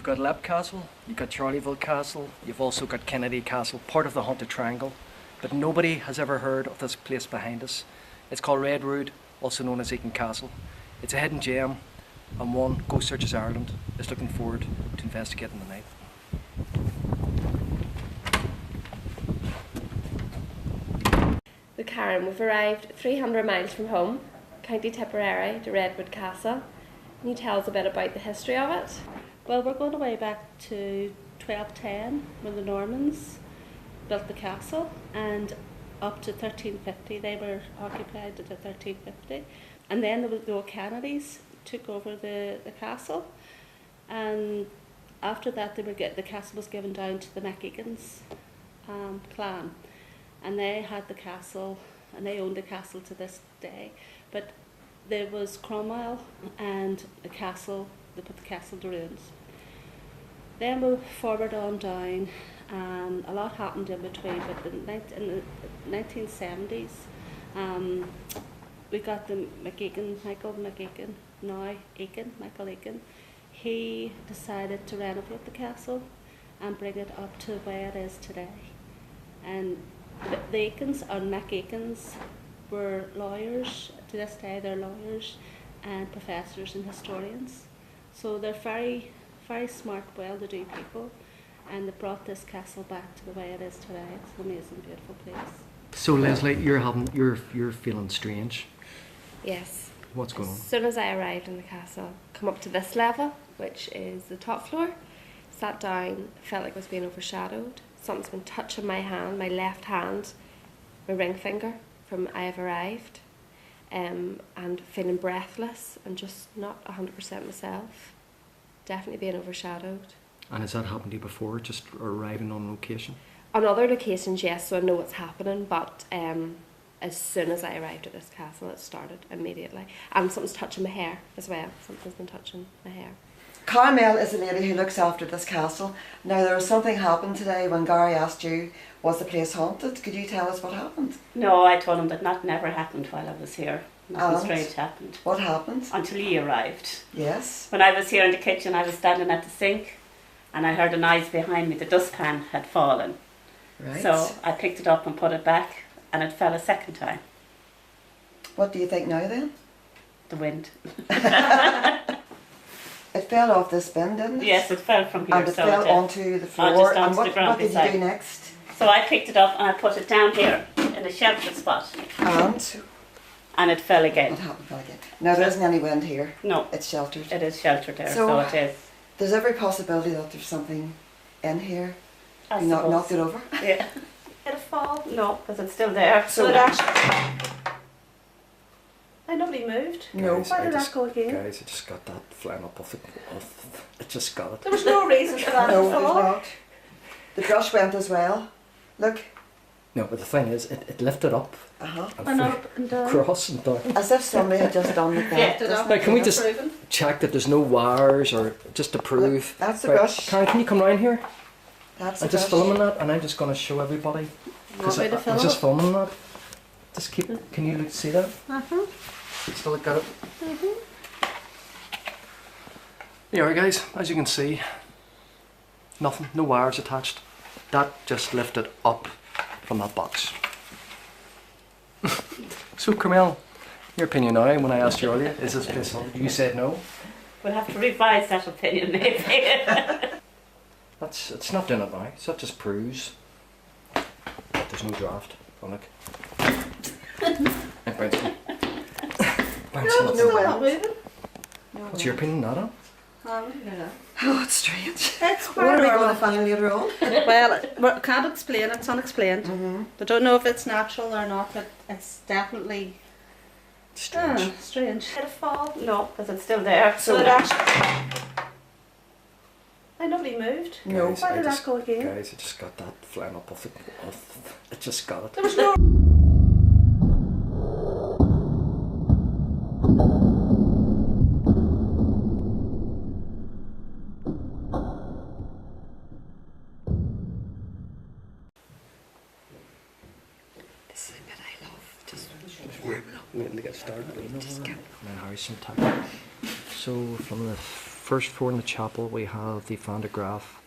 got Leap Castle, you've got Charleville Castle, you've also got Kennedy Castle, part of the Haunted Triangle. But nobody has ever heard of this place behind us. It's called Redwood, also known as Eaton Castle. It's a hidden gem, and one Ghost Searches Ireland is looking forward to investigating tonight. So Karen, we've arrived 300 miles from home, County Tipperary, to Redwood Castle. Can you tell us a bit about the history of it? Well, we're going way back to 1210 when the Normans built the castle, and up to 1350 they were occupied until 1350, and then the O'Kennedys took over the castle, and after that the castle was given down to the MacEakins clan, and they had the castle and they owned the castle to this day. But there was Cromwell and the castle, they put the castle to ruins. Then moved forward on down, and a lot happened in between, but in the 1970s we got the Michael Aiken, Michael Aiken. He decided to renovate the castle and bring it up to where it is today. And the Aikens, or MacAikins, were lawyers. To this day they're lawyers and professors and historians. So they're very, very smart, well-to-do people, and they brought this castle back to the way it is today. It's an amazing, beautiful place. So Leslie, you're feeling strange. Yes. What's going on? As soon as I arrived in the castle, come up to this level, which is the top floor, sat down, felt like I was being overshadowed. Something's been touching my hand, my left hand, my ring finger, from I have arrived, and feeling breathless and just not 100% myself. Definitely being overshadowed. And has that happened to you before, just arriving on location? On other locations, yes, so I know what's happening, but as soon as I arrived at this castle, it started immediately. And something's touching my hair as well. Something's been touching my hair. Carmel is the lady who looks after this castle. Now, there was something happened today when Gary asked you, was the place haunted? Could you tell us what happened? No, I told him that nothing never happened while I was here. Nothing strange happened. What happened? Until he arrived. Yes. When I was here in the kitchen, I was standing at the sink, and I heard a noise behind me. The dustpan had fallen. Right. So I picked it up and put it back, and it fell a second time. What do you think now then? The wind. It fell off this bin, didn't it? Yes, it fell from here. And it so fell it did. onto the floor. Onto And the ground what did you beside. do next? So I picked it up and I put it down here in a sheltered spot, And it fell again. what happened again? Now, there isn't any wind here. No, It's sheltered. it is sheltered there, So- so it is. There's every possibility that there's something in here. I You knocked suppose. it over. Yeah. Did it fall? No, because it's still there. So it actually. Nobody moved. No. Guys, Why I did just- that go again? Guys, I just got that flying up off it just got it. There was no reason for that No, to there's fall. not. The brush went as well. Look. No, but the thing is, it lifted up Uh-huh. and And flew up and down. across and down. As if somebody had just done like that. Yeah, doesn't Now, it? can we That's just Proven. check that there's no wires, or just to prove? That's the Right, brush. Karen, can you come round here? That's I'm the just brush. filming that, and I'm just going to show everybody. Want me to I'm film just it? filming that. Just keep. Can you see that? Uh-huh. Still got it. There you are, guys. As you can see, nothing, no wires attached. That just lifted up from that box. So, Carmel, your opinion now? When I asked you earlier, is this place haunted? You said no. We'll have to revise that opinion maybe. It's not doing it now. So that just proves that there's no draft. Oh look. It bounces. Bouncing up. no Not wind. moving. What's your opinion, Nada? Oh, it's strange. It's What are we quite going to normal. find later on? Well, we can't explain. It's unexplained. Mm-hmm. I don't know if it's natural or not, but it's definitely Strange. strange. Did it fall? No, because it's still there. So it actually. Nobody moved. No. Guys, Why I did just- that go again? Guys, I just got that flying up off it just got it. There was no. This is a bit I love. Just Waiting to get started. Now, Harrison time. So from the first floor in the chapel, we have the photograph.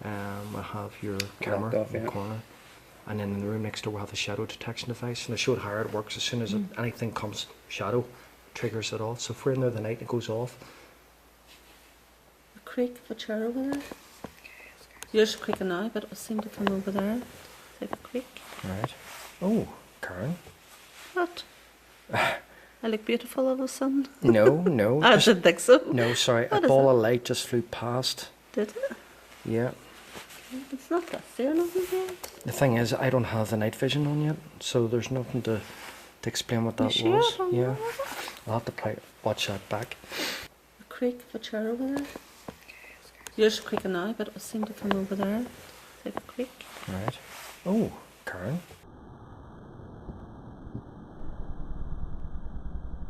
We have your camera off, in the yeah. corner. And then in the room next door, we have the shadow detection device. And I showed how it works. As soon as anything comes shadow, triggers it off. So if we're in there the night, it goes off. The creek of a chair over there. Yours is creaking now, but it seemed to come over there. Like a creek. Right. Oh, Karen. What? I look beautiful all of a sudden. No. I didn't think so. No, sorry. What a is ball it? of light just flew past. Did it? Yeah. It's not that there, nothing there. The thing is, I don't have the night vision on yet, so there's nothing to explain what that You sure? was. I don't Yeah. know. I'll have to watch that back. The creek of a chair over there. Yours is creaking now, but it seemed to come over there. Like a creek. Right. Oh, Karen.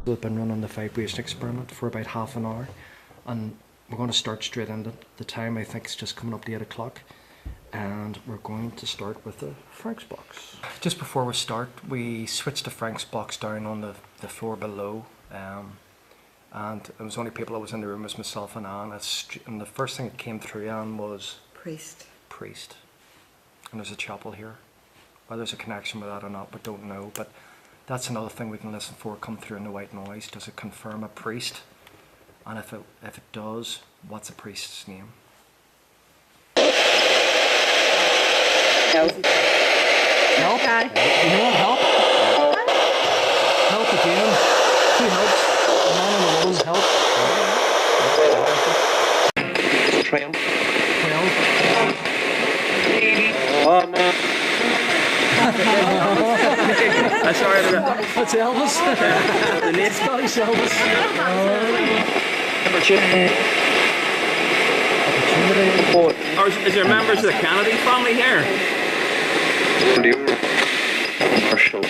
We've been running the vibration experiment for about half an hour, and we're going to start straight into it. The time, I think, is just coming up to 8 o'clock, and we're going to start with the Frank's box. Just before we start, we switched the Frank's box down on the floor below, and it was only people that was in the room was myself and Anne, and the first thing that came through Anne was Priest. priest. And there's a chapel here. Whether there's a connection with that or not, we don't know. But that's another thing we can listen for come through in the white noise. Does it confirm a priest? And if it does, what's a priest's name? Help. Help? You know what? Help? Help again. 2 helps. A man and a woman help. 12. 12. I'm sorry. That's Elvis. The late Scottish Elvis. Number 2. Or is there members of the Kennedy family here? Marshall.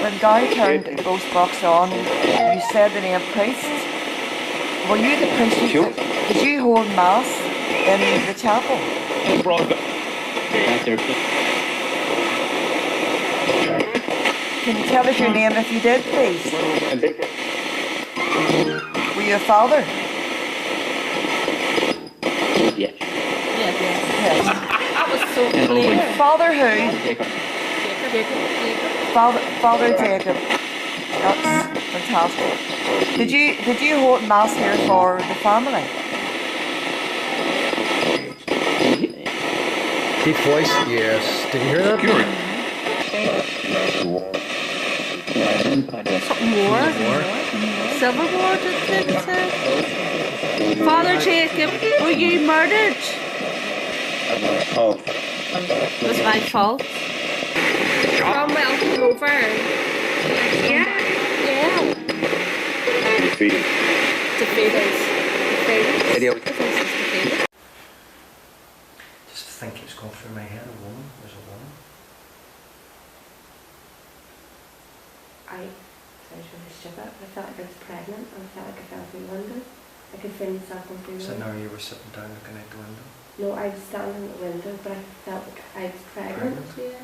When Gary turned the ghost box on, you said the name priest. Were you the priest? Sure. Did you hold mass in the chapel? Can you tell us your name if you did, please? Were you a father? Yes. Yes. That was so clear. Father who? Father Jacob. That's fantastic. Did you hold mass here for the family? Deep voice? Yes. Did you hear that? Something more? Silverboard, did it say? Father Jacob, were you murdered? Oh. It was my fault. Cromwell came over. Yeah. Defeated. Defeated. Video. Defeated. Just the thing keeps going through my head. A woman. There's a woman. I was really stupid. I felt like I was pregnant and I felt like I fell through the window. I could feel myself going through the So window. now you were sitting down looking out the window. No, I was standing at the window, but I felt like I was pregnant. Yeah.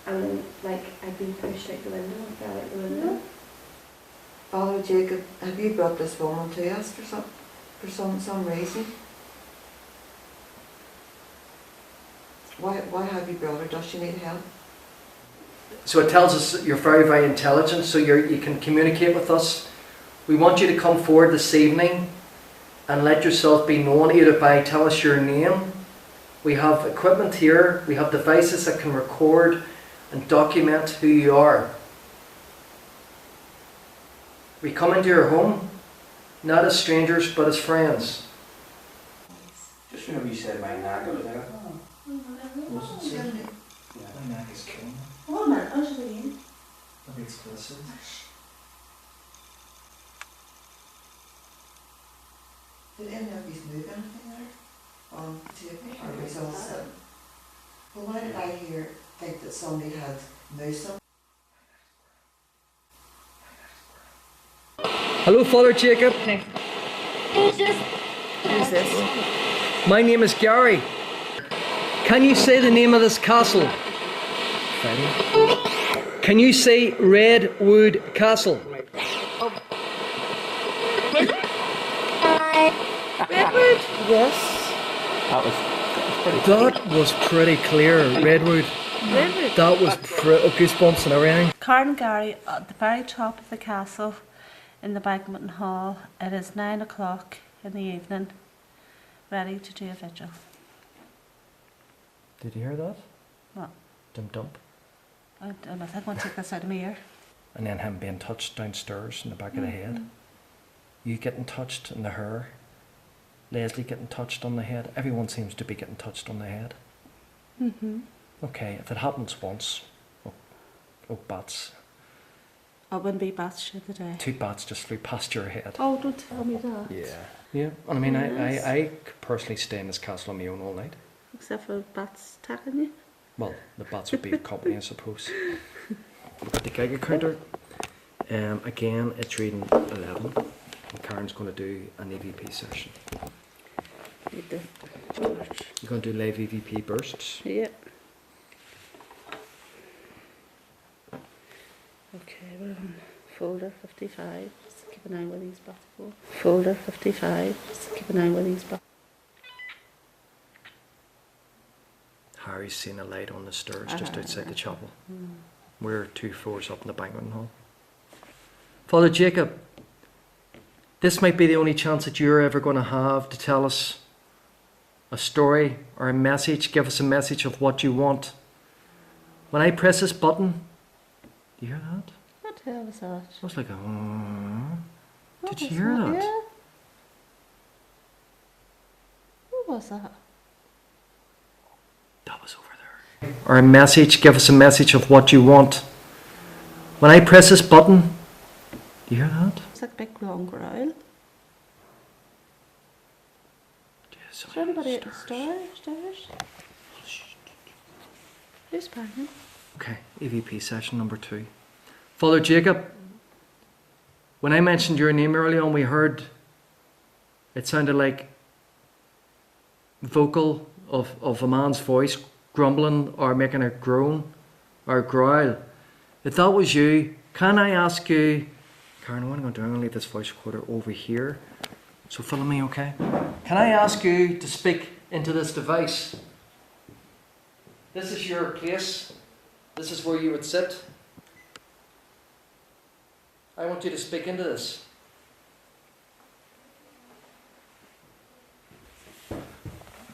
And then, like, I'd been pushed out the window and fell out the window. Father Jacob, have you brought this woman to us for some reason? Why have you brought her? Does she need help? So it tells us that you're very, very intelligent, so you can communicate with us. We want you to come forward this evening and let yourself be known, either by tell us your name. We have equipment here, we have devices that can record and document who you are. We come into your home, not as strangers, but as friends. Just whenever you said my neck, I was like, oh, wasn't it? Yeah. My neck is killing me. Oh man, I was again. Maybe it's glistened. Did any of these move anything there? On the table? Or was it all sitting? Well, why did I think that somebody had moved something? Hello, Father Jacob. Who's this? My name is Gary. Can you say the name of this castle? Can you say Redwood Castle? Redwood. Yes. That was pretty. That was pretty clear, Redwood. Redwood. That was goosebumps and everything. Karen and Gary at the very top of the castle in the banqueting hall. It is 9 o'clock in the evening, ready to do a vigil. Did you hear that? What? Dum dump. I think I'm going to take this out of my ear. And then him being touched downstairs in the back of the head. You getting touched in the hair. Leslie getting touched on the head. Everyone seems to be getting touched on the head. Mm-hmm. Okay, if it happens once, oh bats. I wouldn't be bad shit today. 2 bats just flew past your head. Oh, don't tell me that. Yeah. And I mean, Yes. I could personally stay in this castle on my own all night. Except for bats attacking you. Well, the bats would be company, I suppose. We've got the Geiger counter. Again, it's reading 11. And Karen's going to do an EVP session. Need the torch. You're going to do live EVP bursts. Yep. Okay, we're on folder 55. Just keep an eye where these bats go. Folder 55. Just keep an eye where these bats. Harry's seen a light on the stairs just outside the chapel. We're 2 floors up in the banqueting hall. Father Jacob, this might be the only chance that you're ever going to have to tell us a story or a message. Give us a message of what you want. When I press this button, do you hear that? What the hell was that? It was like a... What Did you was hear that? Yeah. What was that? That was over there. Or a message. Give us a message of what you want. When I press this button, do you hear that? It's like a big long growl. Yes, Is there anybody at the stairs? Who's banging? Okay, EVP session number 2. Father Jacob, when I mentioned your name early on, we heard it sounded like vocal of a man's voice grumbling or making a groan or growl. If that was you, can I ask you, Karen, what I'm going to do, I'm going to leave this voice recorder over here. So follow me, okay? Can I ask you to speak into this device? This is your place. This is where you would sit. I want you to speak into this.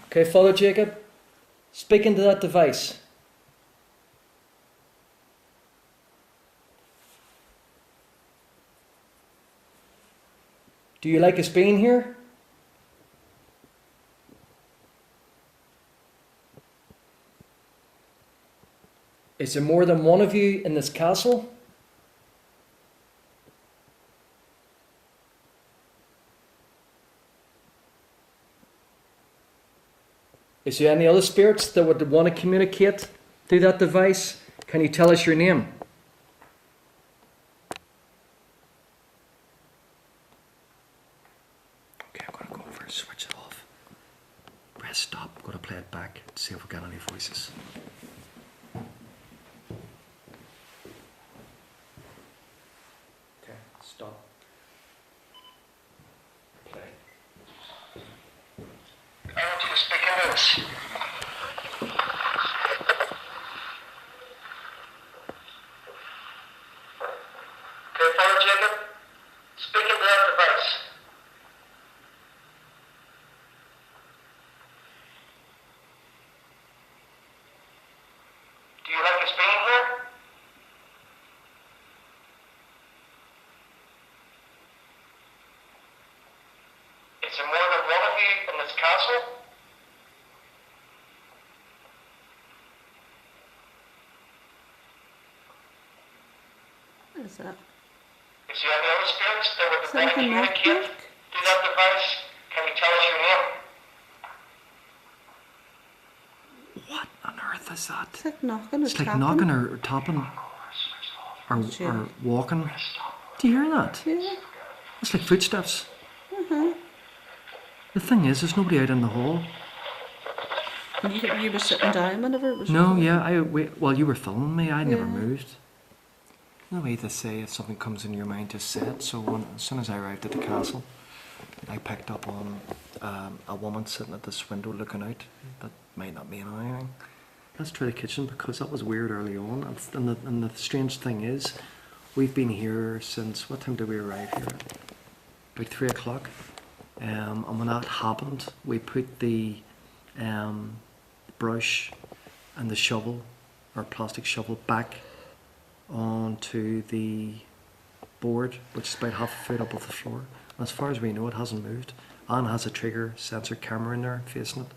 Okay, Father Jacob, speak into that device. Do you like us being here? Is there more than one of you in this castle? Is there any other spirits that would want to communicate through that device? Can you tell us your name? Okay, I'm going to go over and switch it off. Press stop. I'm going to play it back to see if we get any voices. Okay, stop. Play. I want you to speak into this. Okay, Father Jacob, speak into that device. Do you like us being here? Is there more than one of you in this castle? What is that? Is there any other spirits that would Is want that to like a knock communicate knock? through that device? Can you tell us your name? What on earth is that? It's like knocking or It's like tapping. knocking or tapping or walking. Do you hear that? Yeah. It's like footsteps. The thing is, there's nobody out in the hall. You were sitting down whenever it was. No, yeah, well, you were filming me. I never Yeah. moved. The way they say if something comes in your mind, just say it. So as soon as I arrived at the castle, I picked up on a woman sitting at this window looking out. That might not mean anything. Let's try the kitchen because that was weird early on. And the strange thing is, we've been here since, what time did we arrive here? About 3 o'clock. And when that happened, we put the brush and the shovel, or plastic shovel, back onto the board, which is about half a foot up off the floor. And as far as we know, it hasn't moved. Anne has a trigger sensor camera in there facing it.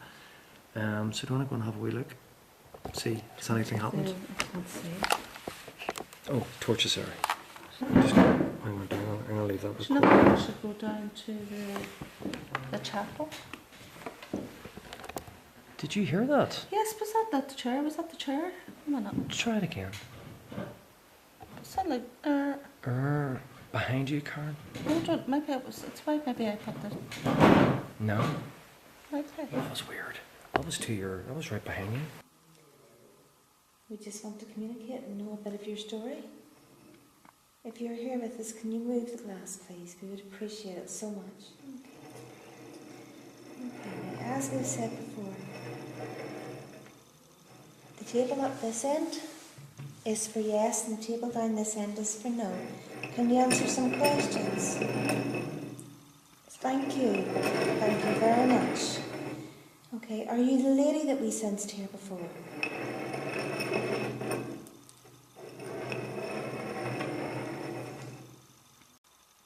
So do you want to go and have a wee look? See, has anything happened? I can't see. Oh, torches there. I'm going to leave that with There's nothing we should go down to the chapel. Did you hear that? Yes, was that the chair? Was that the chair? Come on up. Try it again. Was that like, Behind you, Karen? hold on, maybe it was, it's why maybe I put the, No. okay. That was weird. That was right behind you. We just want to communicate and know a bit of your story. If you're here with us, can you move the glass, please? We would appreciate it so much. Okay, now, as we've said before, the table up this end is for yes, and the table down this end is for no. Can you answer some questions? Thank you. Thank you very much. Okay, are you the lady that we sensed here before?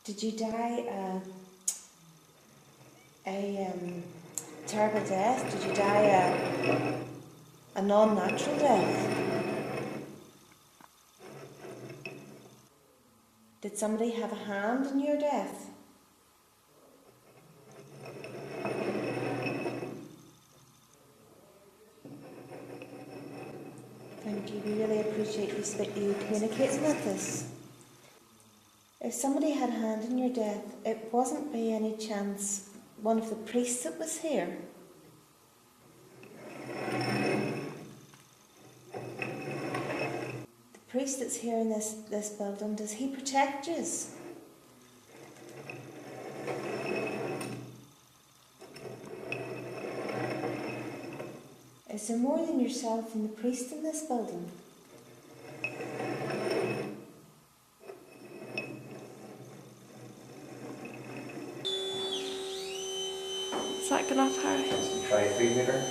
Did you die a terrible death? Did you die a non-natural death? Did somebody have a hand in your death? Thank you. We really appreciate you communicating with us. If somebody had a hand in your death, it wasn't by any chance one of the priests that was here. The priest that's here in this building, does he protect you? Is there more than yourself and the priest in this building? Is that going off, Harry? Try a 3 meter.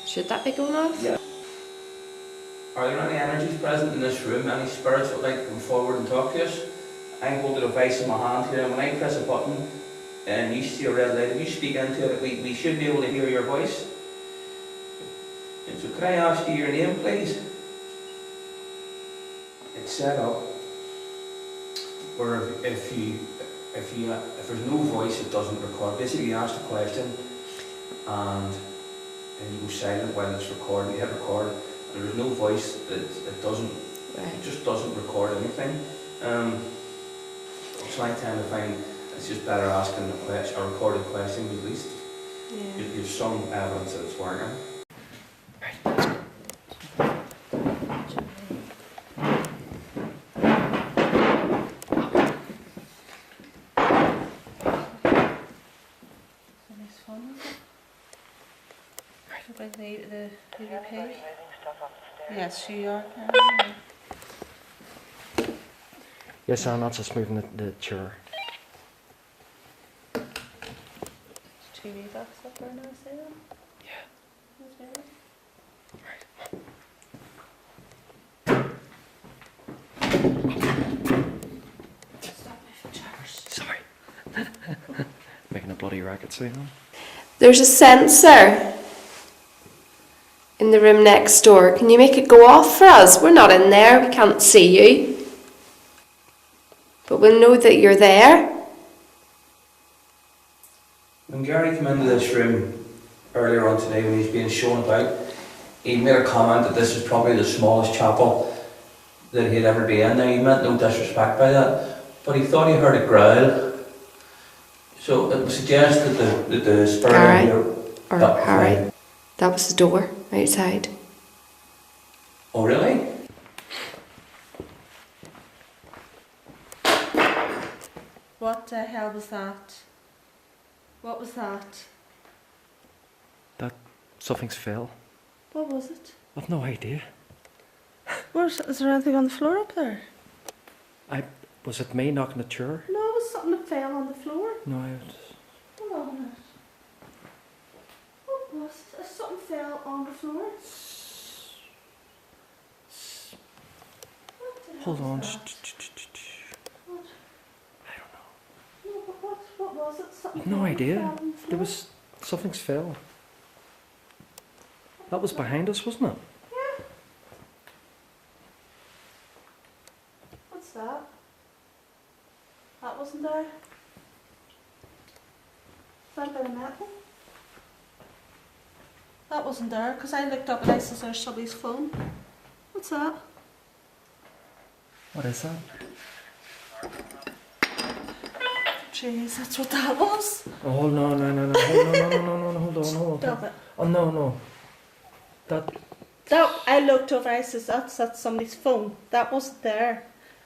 Should that be going off? Yeah. Are there any energies present in this room? Any spirits that would like to come forward and talk to us? I hold a device in my hand here, and when I press a button and you see a red light, if you speak into it, we should be able to hear your voice. And so could I ask you your name, please? It's set up where if there's no voice, it doesn't record. Basically, you ask a question and you go silent while it's recording. You hit record, and there's no voice. It doesn't. Right. It just doesn't record anything. So I tend to find it's just better asking a recorded question at least. Yeah. You've some evidence that it's working. By the UP? Yes, you are. Yes, I'm not just moving the chair. There's 2 wee box up there now, see them? Yeah. Stop moving chairs. Sorry. Making a bloody racket sound. There's a sensor in the room next door. Can you make it go off for us? We're not in there, we can't see you. But we'll know that you're there. When Gary came into this room earlier on today, when he was being shown about, he made a comment that this is probably the smallest chapel that he'd ever been in. Now, he meant no disrespect by that, but he thought he heard a growl. So it would suggest that the spirit Gary, here... or that- Harry, that was the door outside. Oh, really? What the hell was that? What was that? Something's fell. What was it? I've no idea. Is there anything on the floor up there? Was it me knocking the chair? No, it was something that fell on the floor. No, Hold on a minute. What was it? Something fell on the floor. What the hell Hold on. was that? What? I don't know. No, but what was it? Something I've no fell idea. on the floor? There was something's fell. That was behind us, wasn't it? Yeah. What's that? That wasn't there. Is that a bit of metal? That wasn't there because I looked up and I said there's somebody's phone. What's that? What is that? Jeez, that's what that was. Oh no! Hold on. Stop it. Oh no. That I looked over. I says that's somebody's phone. That wasn't there.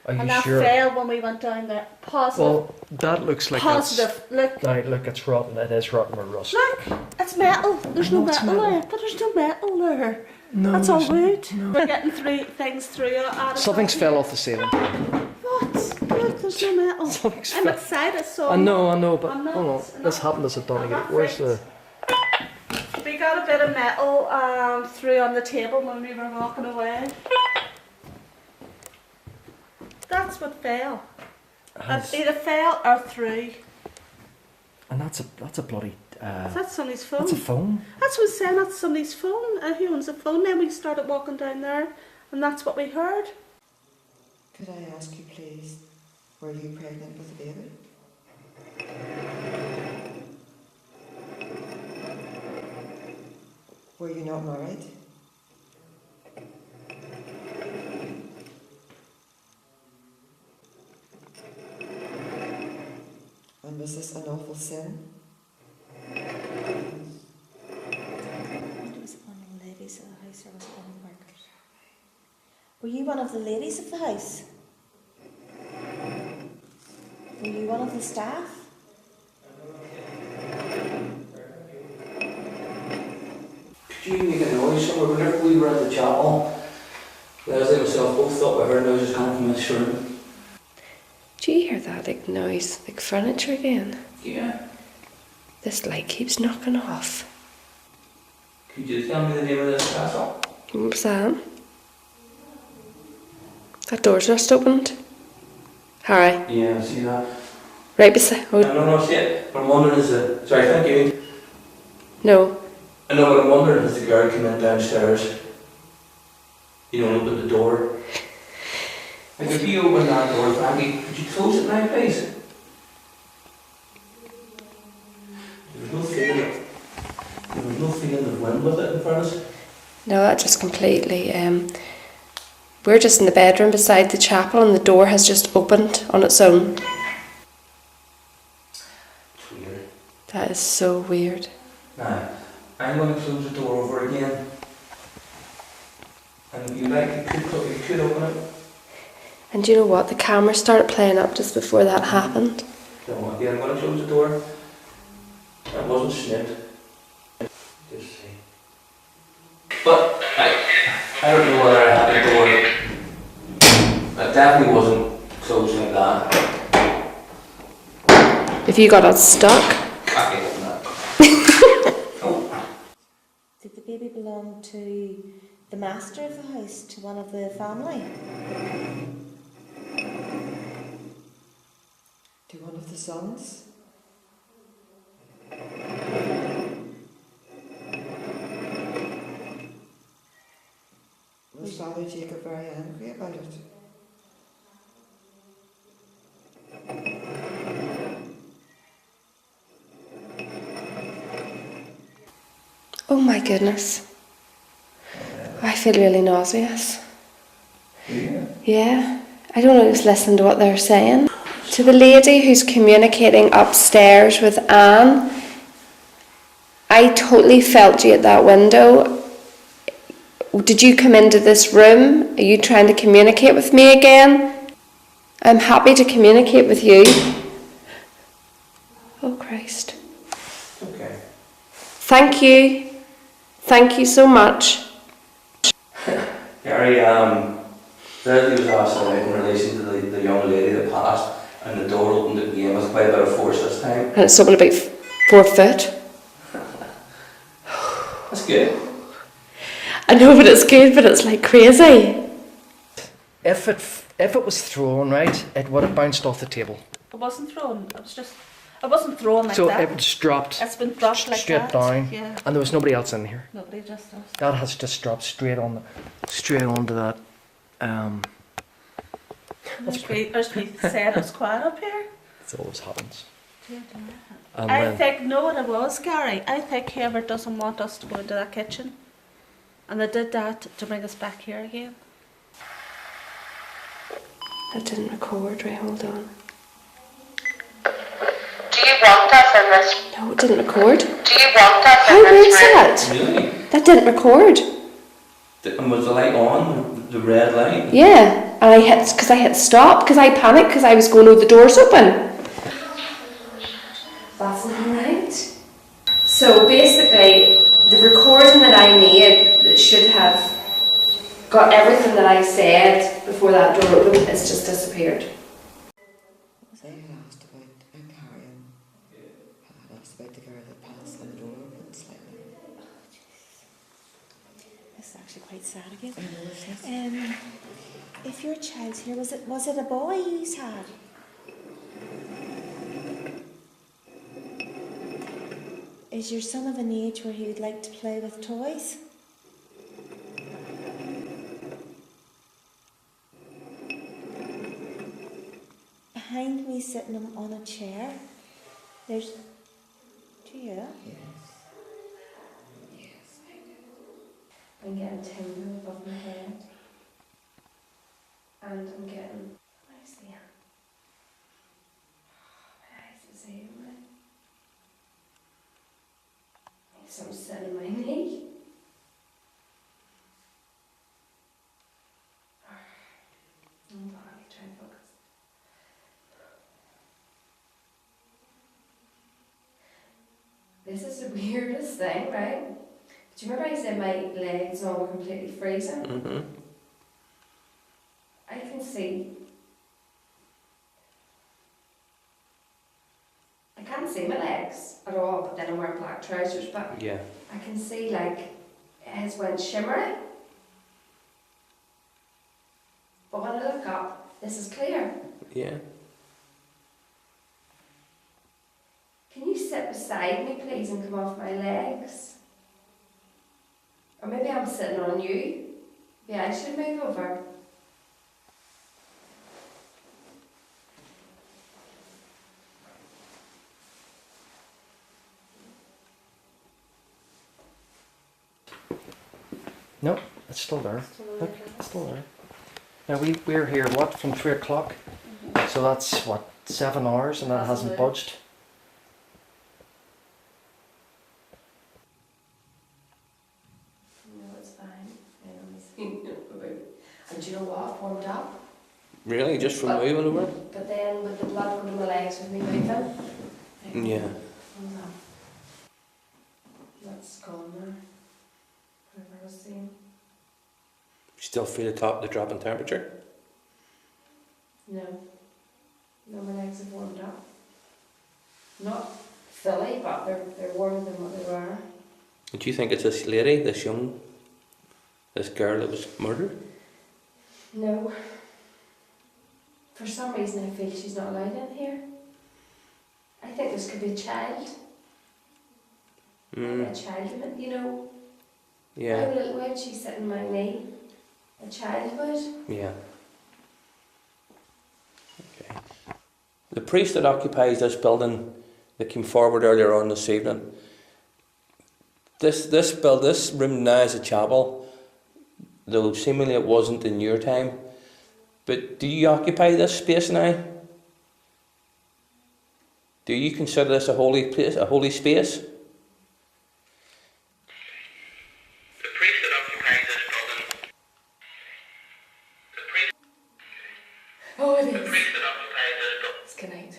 Are you And that sure? fell when we went down there. Positive. Well, that looks like Positive. Look. Look, it's rotten. It is rotten with rust. Look. It's metal. There's no No, it's metal metal. there. But there's no metal there. No, That's all there's- wood. We're getting things through at us. Something's fell off the ceiling. What? Look, there's no metal. Something's I'm fell. excited, so I know, but I'm not- hold on. This happened as a I'm Donegal. not Where's frightened. We got a bit of metal through on the table when we were walking away. That's what fell. Has- Either fell or through. And that's a bloody. That's somebody's phone. That's a phone. That's what I'm saying, that's somebody's phone. Who owns the phone? Then we started walking down there, and that's what we heard. Could I ask you, please, were you pregnant with a baby? Were you not married? And was this an awful sin? Was it one of the ladies of the house or was it one of the workers? Were you one of the ladies of the house? Were you one of the staff? Could you make a noise somewhere? Whenever we were in the chapel, Leslie and myself both thought we heard noises coming from this room. Do you hear that like noise, like furniture again? Yeah. This light keeps knocking off. Could you tell me the name of this castle? What was that? That door's just opened. Harry, Yeah, I see that. right beside. Oh No, see it. What I'm wondering is the. Sorry, thank you. no, I know what I'm wondering is the girl came in downstairs. You know, opened the door. Like if you open that door, Frankie, could you close it now, please? There was no feeling of wind with it in front of us. no, that just completely. We're just in the bedroom beside the chapel, and the door has just opened on its own. It's weird. That is so weird. Now, I'm going to close the door over again. And if you like, you could open it. And do you know what? The camera started playing up just before that happened. So again, I'm going to close the door. That wasn't snipped. Just see. But I don't know whether I had the door. It definitely wasn't closed like that. If you got it stuck, I can open that. Oh. Did the baby belong to the master of the house, to one of the family? To one of the sons? Was Father Jacob very angry about it? oh my goodness. I feel really nauseous. Yeah. I don't always listen to what they're saying. To the lady who's communicating upstairs with Anne, I totally felt you at that window. Did you come into this room? Are you trying to communicate with me again? I'm happy to communicate with you. Oh Christ. Okay. Thank you. Thank you so much. Gary, Leslie was asked about in relation to the young lady that passed, and the door opened again with quite a bit of force this time. And it's something about 4 foot. That's good. I know, but it's good, but it's like crazy. If it was thrown right, it would have bounced off the table. It wasn't thrown. It wasn't thrown like So that. it just dropped It's been dropped like straight that. down, Yeah. and there was nobody else in here. Nobody, just us. That has just dropped straight onto that. There's me saying it was quiet up here. It always happens. Dear, dear. And I when- think, know what it was, Gary? I think whoever doesn't want us to go into that kitchen, and they did that to bring us back here again. That didn't record, right, hold on. Do you want us in this? No, it didn't record. Do you want us How in weird's this room? that? Really? That didn't record. And was the light on? The red light? Yeah, and I hit stop, because I panicked, because I was going, oh, the door's open. That's not right. So basically, the recording that I made that should have got everything that I said before that door opened, it's just disappeared. I had asked about carrying. I asked about the girl that passed and the door opened slightly. This is actually quite sad again. I know, isn't it? If your child's here, was it a boy you had? Is your son of an age where he would like to play with toys? Behind me, sitting on a chair, there's. Do you? Yes, I do. I'm getting tingle above my head. And I'm getting. Where's the hand? My eyes are seeing me. Some sitting in my knee. Hold on, let me try and focus. This is the weirdest thing, right? Do you remember I said my legs all were completely freezing? Mm-hmm. I can see. I can't see my legs at all, but then I'm wearing black trousers, but Yeah. I can see like it has went shimmery. But when I look up, this is clear. Yeah. Can you sit beside me, please, and come off my legs? Or maybe I'm sitting on you. Yeah, I should move over. No, it's still there. Look, it's still there. Now we're here, what, from 3 o'clock? So that's, what, 7 hours, and that hasn't Absolutely. budged? No, it's fine. And do you know what? I've warmed up. Really? Just from moving over? But then with the blood going to my legs with me moving. Yeah. Hold on. That's gone now. Whatever I was saying. Still feel the drop in temperature? No. No, my legs have warmed up. Not fully, but they're warmer than what they were. Do you think it's this lady, this girl that was murdered? No. For some reason I feel she's not allowed in here. I think this could be a child. A child, you know. Yeah. Why would she sit in my knee? A child would. Yeah. Okay. The priest that occupies this building that came forward earlier on this evening, this room now is a chapel, though seemingly it wasn't in your time. But do you occupy this space now? Do you consider this a holy place, a holy space? The priest that occupies this building. Oh, it The is. priest that occupies this building. It's good night.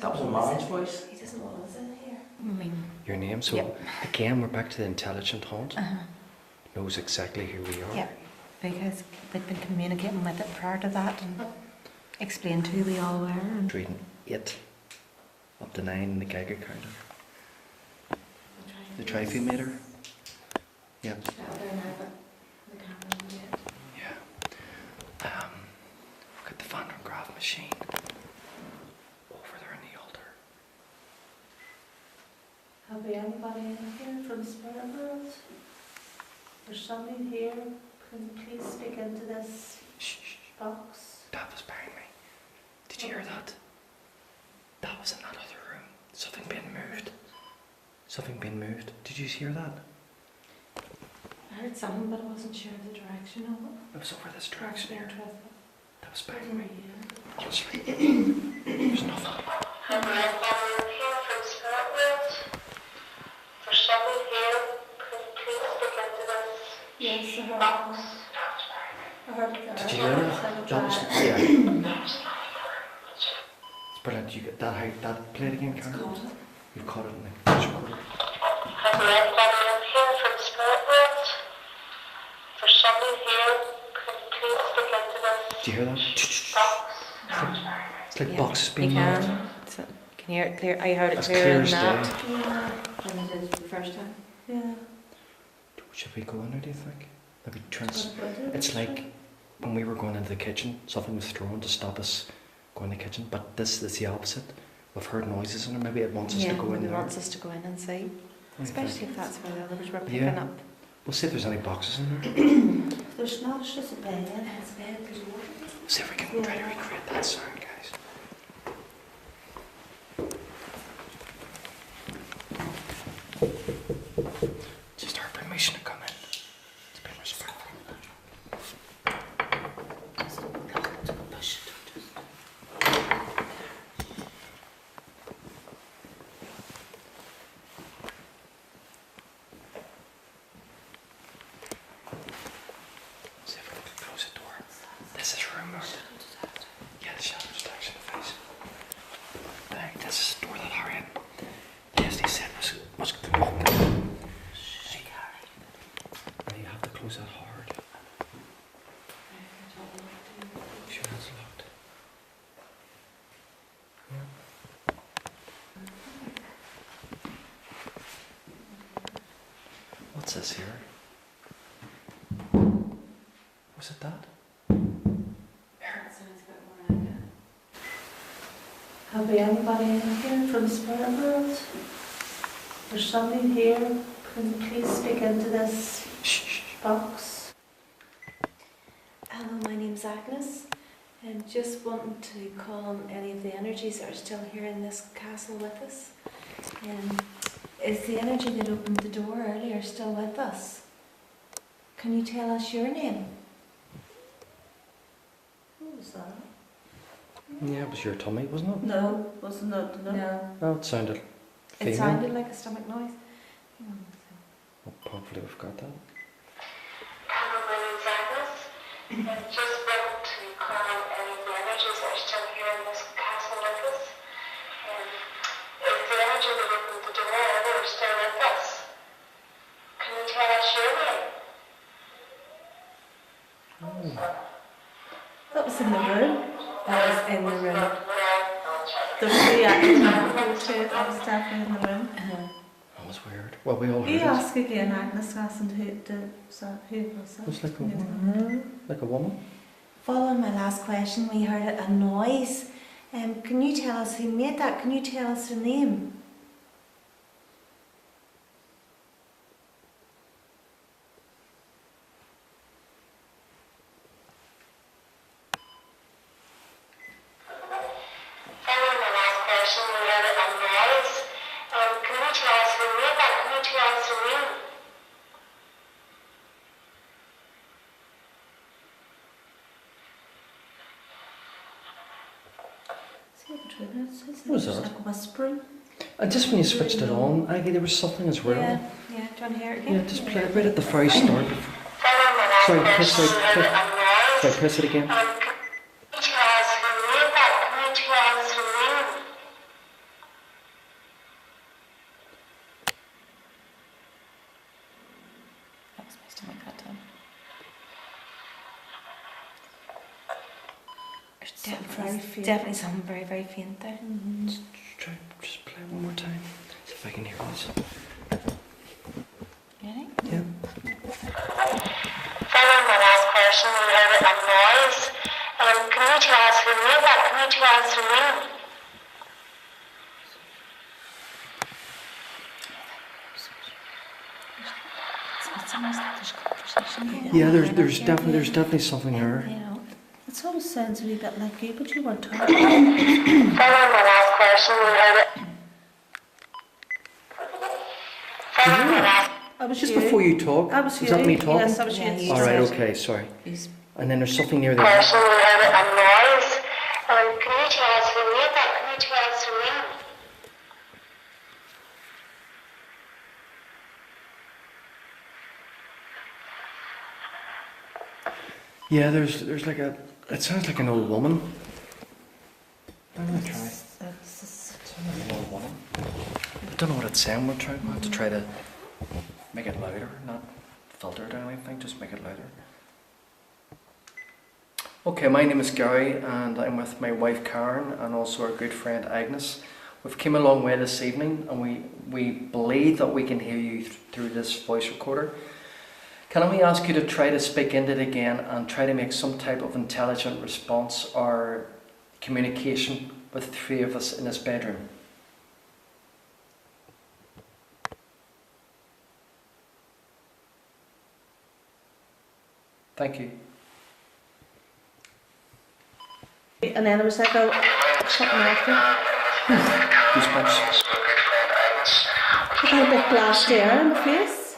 That was a man's voice. He doesn't want us in here. I mean, Your name. So Yep. again, we're back to the intelligent haunt. uh-huh. Knows exactly who we are. Yeah, because they'd been communicating with it prior to that and explained who we all were. And Reading 8 up to 9 in the Geiger counter. The trophy meter. Yeah. Yeah. Look at the Van der Graaf machine over there in the altar. Have we anybody in here from Spirit World? There's somebody here. Can you please speak into this Shh, shh, shh. box? That was behind me. Did you hear that? That was in that other room. Something being moved. Something being moved. Did you hear that? I heard something, but I wasn't sure of the direction of it. It was over this direction here. That was behind me. Yeah. Honestly. There's nothing. I'm here from Spirit World. For somebody here, could you please speak into this Yes, I heard box? that. I heard that. Did you hear that? That was, yeah. It's brilliant. You get that, that play it again, Karen? You've caught it in the voice recorder. I'm here from Spirit World. For somebody here, could you please speak into this Did you hear that? box? It's like yeah, boxes you being moved. can. Can you hear it clear? I heard it As clear clear in as that. day. Yeah. Than it did the first time. Yeah. Should we go in there, do you think? Maybe What about it? It's like when we were going into the kitchen, something was thrown to stop us going in the kitchen, but this is the opposite. We've heard noises in there, maybe it wants us Yeah, to go in maybe there. wants us to go in and see. What do you Especially think? if that's where the others were picking Yeah. up. We'll see if there's any boxes in there. There's not, it's just a bed. It's bed, there's water. See if we can try to recreate that sound, guys. Just our permission to come in. It's been respectful. See if we can close the door. This is room number. Yeah, the shadow detection face. Bang, this is the door that are in. Yes, they said was locked. Now you have to close that hard. Sure it's locked. What's this here? Was it that? That sounds a bit more like it. Have we anybody in here from Spirit World? There's somebody here. Can you please speak into this Shh, shh, shh. box? Hello, my name's Agnes. I'm just wanting to call on any of the energies that are still here in this castle with us. Is the energy that opened the door earlier still with us? Can you tell us your name? What was that? Yeah, it was your tummy, wasn't it? No, wasn't it? No. Oh, it sounded female. It sounded like a stomach noise. Well, hopefully we've got that. Hello, my name's Agnes. I just want to call on any of the energies that are still here in this castle with us. Is the energy that opened the door ever still with us? Can you tell us your name? That was in the room. That was in the room. The reaction to it, that was definitely in the room. That was weird. Well, we all heard You it. ask again, Agnes, and who was that? It was like a You know. woman. Like a woman. Following my last question, we heard a noise. Can you tell us who made that? Can you tell us her name? Following the last question, we heard a noise. Can you tell us who made that? Can you tell us her name? See between us, it's What was just that? like whispering. And just when you switched it on, Aggie, there was something as well. Yeah, do you want to hear it again? Yeah, just play it right at the very start. Following the last Sorry, press question, it. we heard a noise. Sorry, press it again. Can you tell us who made that? Can you tell us her name? Definitely something very, very faint there. Just play it one more time. See if I can hear this. Ready? Yeah. Following my last question, we heard a noise. Can you tell us who made that? Can you tell us who made it? It's almost like there's conversation. Yeah, there's definitely something there. You know, It almost sounds a wee bit like you, but you weren't talking. Following my last question, we heard it. Following my last I was Just you. before you talk. I was Is that you. me talking? Yes, I was Yeah, you. you All right. said- Okay. Sorry. he's And then there's something near there. question, we heard a noise. Can you tell us who made that? Can you tell us who made it? Yeah, there's like a. It sounds like an old woman. I'm gonna try. An old woman. I don't know what it's saying. We'll have to try to make it louder, not filter it or anything. Just make it louder. Okay, my name is Gary, and I'm with my wife Karen, and also our good friend Agnes. We've come a long way this evening, and we believe that we can hear you through this voice recorder. Can we ask you to try to speak into it again and try to make some type of intelligent response or communication with the three of us in this bedroom? Thank you. And then it was like a something after. Goosebumps. I got a big glass stare in the face.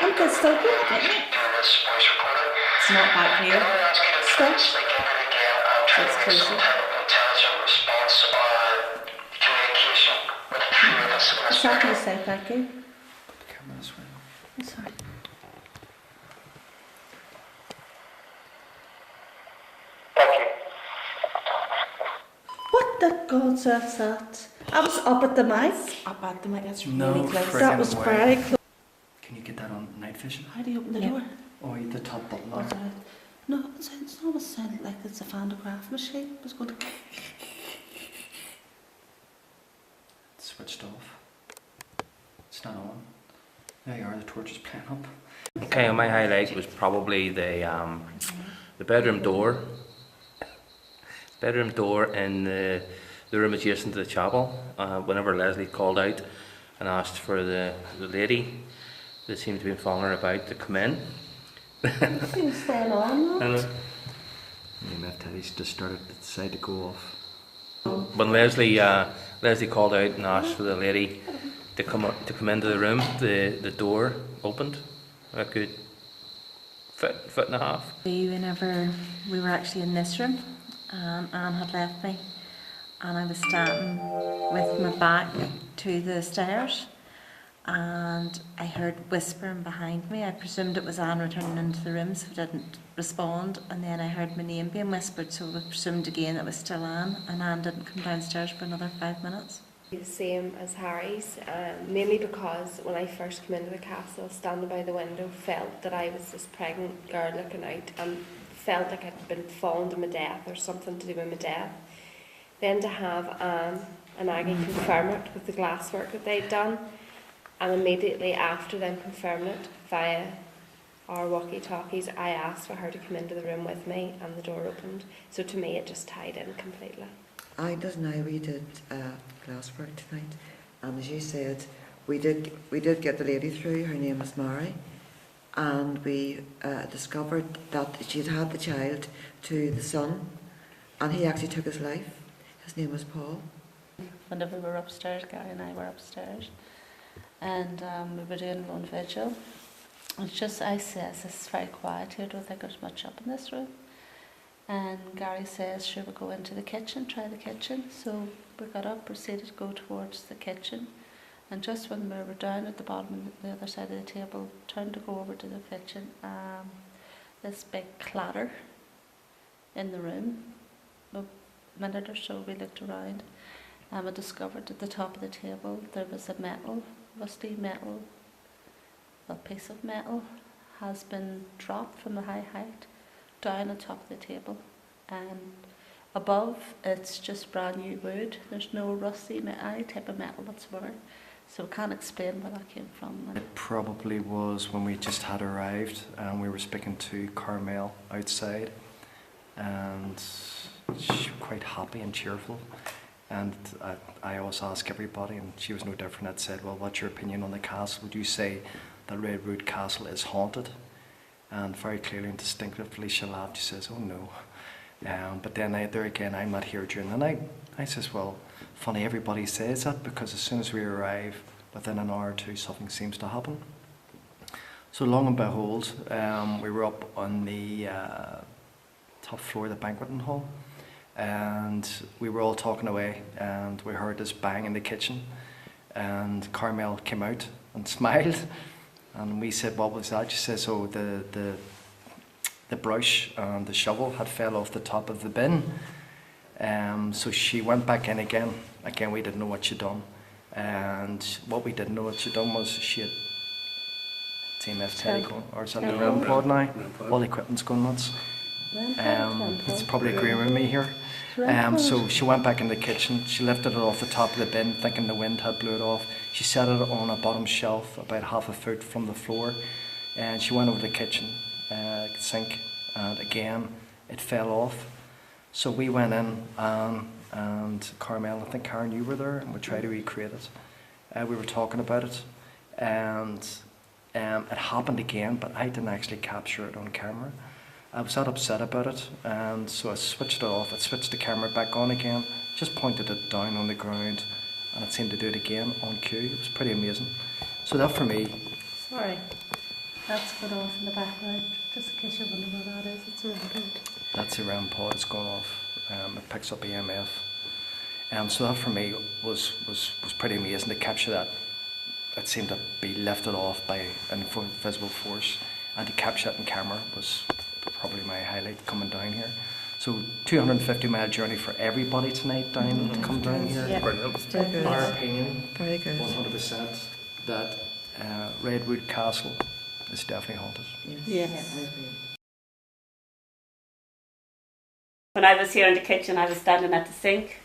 I'm good still good. it's not back here. Stop. So it's closer. It's not going to say thank you. Put the camera this way. I'm sorry. What the God's earth that? I was up at the mic. Up at the mic, that's No really close. friggin' That was way. very close. Can you get that on night vision? How do you open the Yeah. door? Oh, the top button Oh, there. sorry. No, it almost sounded like it's a phonograph machine. It was going to. It's switched off. It's not on. There you are, the torch is playing up. Okay, my highlight was probably the bedroom door. Bedroom door in the room adjacent to the chapel. Whenever Leslie called out and asked for the lady that seemed to be following her about to come in. She was staying on. No? Yeah, my Teddy's just decided to go off. When Leslie called out and asked for the lady to come into the room, the door opened a good foot and a half. Whenever we were actually in this room, Anne had left me, and I was standing with my back to the stairs, and I heard whispering behind me. I presumed it was Anne returning into the room, so I didn't respond, and then I heard my name being whispered, so I presumed again it was still Anne, and Anne didn't come downstairs for another 5 minutes. The same as Harry's, mainly because when I first came into the castle, standing by the window, felt that I was this pregnant girl looking out and felt like I'd been fallen to my death or something to do with my death. Then to have Anne and Aggie confirm it with the glasswork that they'd done, and immediately after them confirming it via our walkie-talkies, I asked for her to come into the room with me, and the door opened. So to me it just tied in completely. I just know we did glasswork tonight, and as you said, we did get the lady through. Her name was Mary, and we discovered that she'd had the child to the son, and he actually took his life. His name was Paul. Whenever we were upstairs, Gary and I were upstairs, and we were doing one vigil. It's just, I says, it's very quiet here, I don't think there's much up in this room. And Gary says, sure, we'll go into the kitchen, try the kitchen. So we got up, proceeded to go towards the kitchen. And just when we were down at the bottom on the other side of the table, turned to go over to the kitchen, this big clatter in the room. A minute or so we looked around, and we discovered at the top of the table there was a rusty metal, a piece of metal has been dropped from a high height down on top of the table, and Above, it's just brand new wood. There's no rusty any type of metal whatsoever. So I can't explain where that came from. It probably was when we just had arrived and we were speaking to Carmel outside, and she was quite happy and cheerful. And I always ask everybody, and she was no different. I'd said, well, what's your opinion on the castle? Would you say that Redwood Castle is haunted? And very clearly and distinctively she laughed. She says, oh no. But then there again, I'm not here during the night. I says, well, funny, everybody says that because as soon as we arrive, within an hour or two, something seems to happen. So long and behold, we were up on the top floor of the banqueting hall, and we were all talking away, and we heard this bang in the kitchen, and Carmel came out and smiled, and we said, what was that? She says, oh, the brush and the shovel had fell off the top of the bin. So she went back in again. Again, we didn't know what she'd done. And what we didn't know what she'd done was she had TMF Teddy going, or is that the REM pod now? All the equipment's going nuts. It's probably agreeing with me here. So she went back in the kitchen. She lifted it off the top of the bin, thinking the wind had blew it off. She set it on a bottom shelf, about half a foot from the floor. And she went over to the kitchen sink, and again it fell off. So we went in, and Carmel, I think Karen, you were there, and we tried to recreate it. We were talking about it, and it happened again, but I didn't actually capture it on camera. I was that upset about it, and so I switched it off. I switched the camera back on again, just pointed it down on the ground, and it seemed to do it again on cue. It was pretty amazing. So that for me. Sorry, that's going off in the background, just in case you're wondering what that is. It's a REM pod. That's the REM pod. It's gone off. It picks up EMF. So that for me was pretty amazing to capture that. It seemed to be lifted off by an invisible force, and to capture it in camera was probably my highlight coming down here. So 250-mile journey for everybody tonight down to come down here. Yeah. Very good. Our opinion, Very good. 100%, that Redwood Castle is definitely haunted. Yes. I agree. When I was here in the kitchen, I was standing at the sink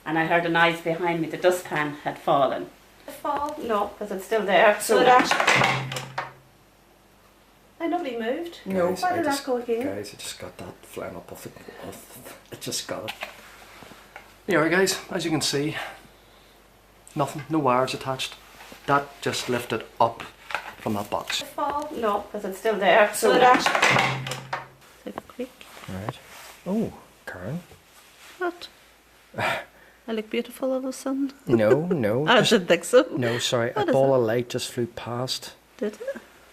and I heard a noise behind me. The dustpan had fallen. It fall? No, because it's still there. So it actually... I nobody moved. No. Guys, Why I did just- that go again? Guys, I just got that flying up off it just got it. There, guys, as you can see, nothing, no wires attached. That just lifted up from that box. it fall? No, because it's still there. So it actually... Take a quick. Right. Oh, Karen. What? I look beautiful all of a sudden. No, I didn't think so. no, sorry, What a is ball it? of light just flew past. Did it?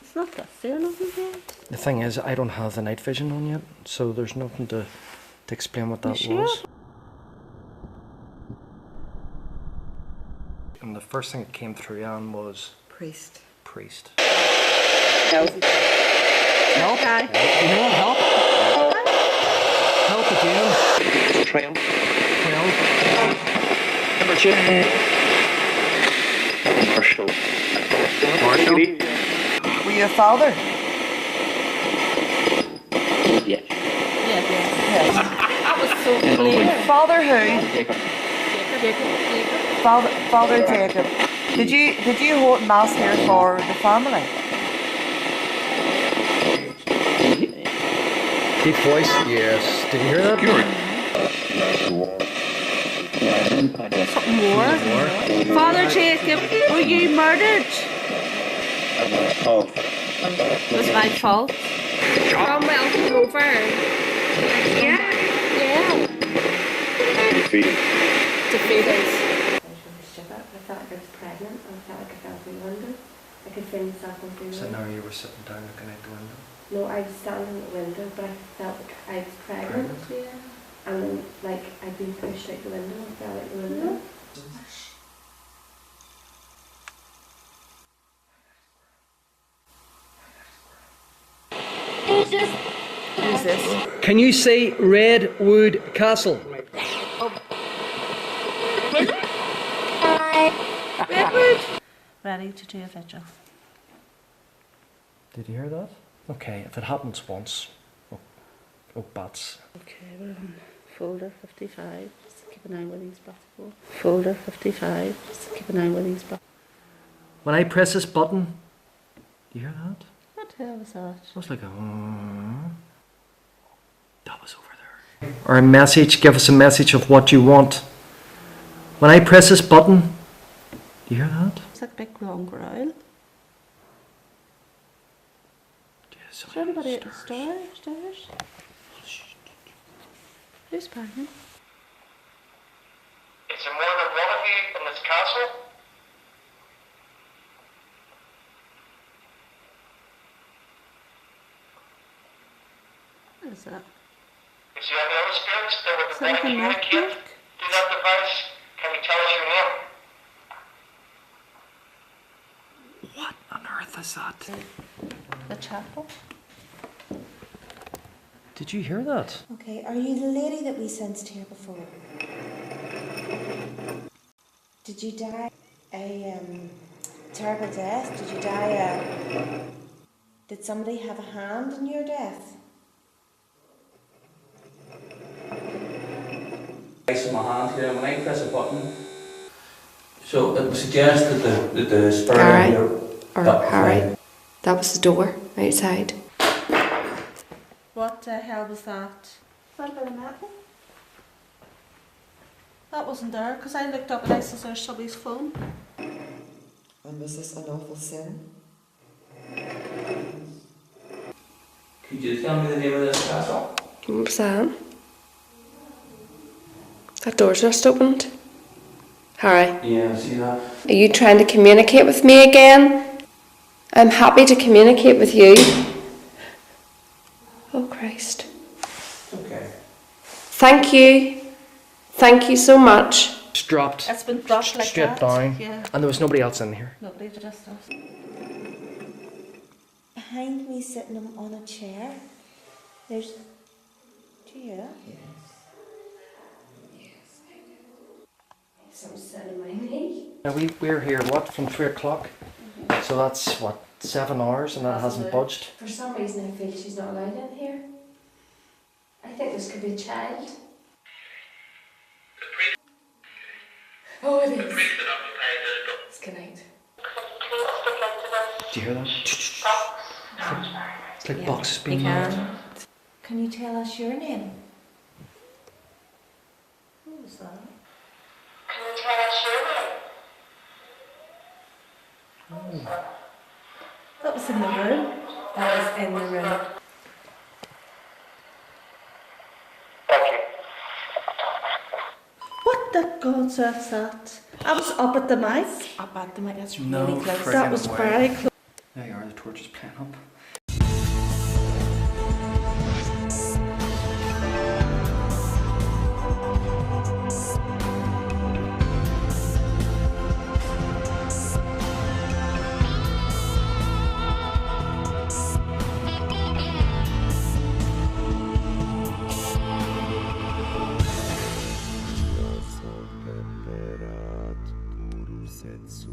It's not dusty or nothing yet. The thing is, I don't have the night vision on yet, so there's nothing to explain what You that sure? was. And the first thing that came through Anne was Priest. priest. No. Help! You know, help! Help again. 12. Number 2. Marshall. Were you a father? Yeah. Yes. That was so clear. Father who? Father Jacob. Did you hold mass here for the family? Deep voice, yes. Did you hear that? Something more? Father Jacob, were you murdered? It was my fault. Cromwell came over. Yeah. Defeated. I felt like I was pregnant, and I felt like I fell through the window. I could feel myself going through the So window. now you were sitting down looking out the window. No, I was standing at the window, but I felt like I was pregnant. And then, like, I'd been pushed out the window and fell out the window. Who's this? Can you say Redwood Castle? Redwood. Ready to do a vigil. Did you hear that? Okay, if it happens once, oh bats. Okay, we're on Folder 55, just keep an eye where these buttons go. Folder 55, just keep an eye where these buttons. When I press this button, do you hear that? What the hell was that? It was like a... That was over there. Or a message, give us a message of what you want. When I press this button, do you hear that? It's like a big long growl. Yes, Is there anybody at the stairs? Who's banging? Is there more than one of you in this castle? What is that? Is there any other spirits that would Is that like a communicate knock? through that device? Can you tell us your name? What on earth is that? The chapel? Did you hear that? Okay, are you the lady that we sensed here before? Did you die a terrible death? Did you die Did somebody have a hand in your death? In my hand here, when I press a button, so it would suggest that the spirit Gary, here, or that- Harry. That was the door outside. What the hell was that? Is that a bit of metal? That wasn't there, because I looked up and I saw there's somebody's phone. And was this an awful sin? Could you tell me the name of this castle? What was that? That door's just opened. Harry, Yeah, see that? are you trying to communicate with me again? I'm happy to communicate with you. Oh Christ. Okay. Thank you. Thank you so much. It's dropped It's been dropped like straight that. down, Yeah. and there was nobody else in here. Nobody, just us. Behind me, sitting on a chair, there's. Do you hear that? Someone's sitting on my knee. Now we're here, what, from 3 o'clock? So that's, what, 7 hours, and that hasn't budged? For some reason I feel she's not allowed in here. I think this could be a child. Oh, it is. It's good night. Do you hear that? It's like boxes being You moved. can. Can you tell us your name? What was that? Can you tell us your name? That was in the room. That was in the room. Thank you. What the God's earth's that? I was up at the mic. Up at the mic, that's No really close. friggin' That was way. very close. There you are, the torch is playing up. Sto sorprenderaat, puru sensu